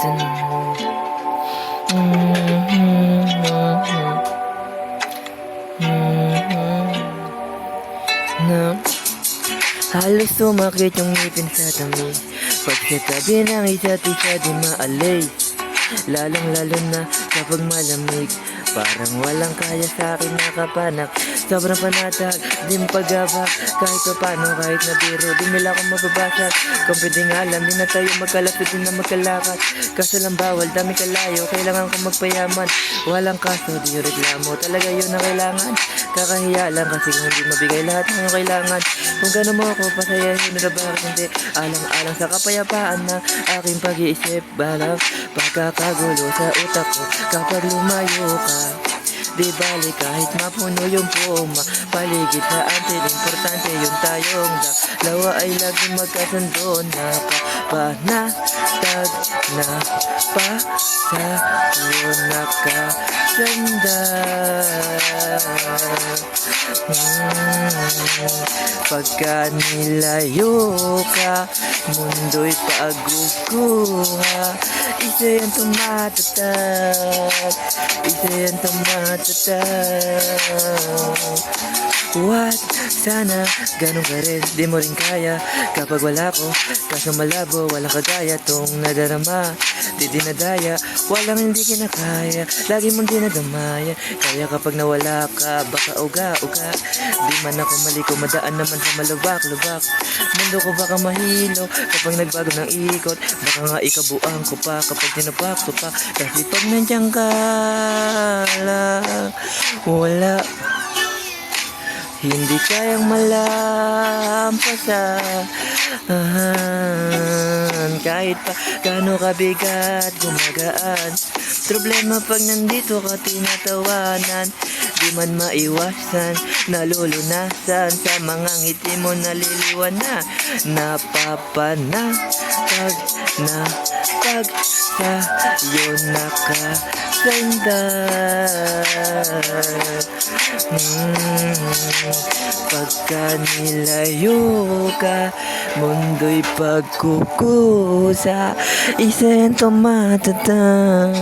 lapitan mo. Na halos sumakit yung ngipin sa tamis pag sa tabi ng isa't isa di maalis. Lalong lalo na kapag malamig, parang walang kaya sa akin nakapanak. Sobrang panatag, di pag-abak. Kahit pa paano, kahit na biro, di nila ako mababasag. Kung pwedeng alam, di na tayo magkalapit, di na magkalakat. Kaso lang bawal, dami kalayo, kailangan ko magpayaman. Walang kaso, di reklamo, talaga yun ang kailangan. Kakahiya lang kasi kung hindi mabigay lahat ng iyong kailangan. Kung gano'n mo ako pasayahin, na bakit hindi? Alang-alang sa kapayapaan na aking pag-iisip. Balap, pagkakagulo sa utak ko kapag lumayo ka. Di bali kahit mapuno yung puma paligid sa atin, importante yung tayong dalawa ay laging magkasundo. Napapanatag na pa sa'yo nakasanda. Pagka nilayo ka, mundo'y paguguha. Isa yan tumatatag, isa yan tumatatag. What? Sana ganun ka rin, di mo rin kaya kapag wala ko. Kaso malabo, walang kagaya tong nadarama. Di dinadaya, walang hindi kinakaya, lagi mong dinadamaya. Kaya kapag nawala ka, baka uga-uga. Di man ako mali, kumadaan naman sa malubak-lubak. Mundo ko baka mahilo kapag nagbago ng ikot. Baka nga ikabuang ko pa kapag tinapak ko pa. Kasi pag nandiyan ka lang, wala, hindi kayang malampasan. Kahit pa gaano kabigat, gumagaan. Problema pag nandito ka tinatawanan. Di man maiwasan, nalulunasan. Sa mga ngiti mo naliliwan na. Napapanatag na pag sa'yo nakasanda. Pagka nilayo ka, mundo'y pagkukusa. Isa yan tumatatang.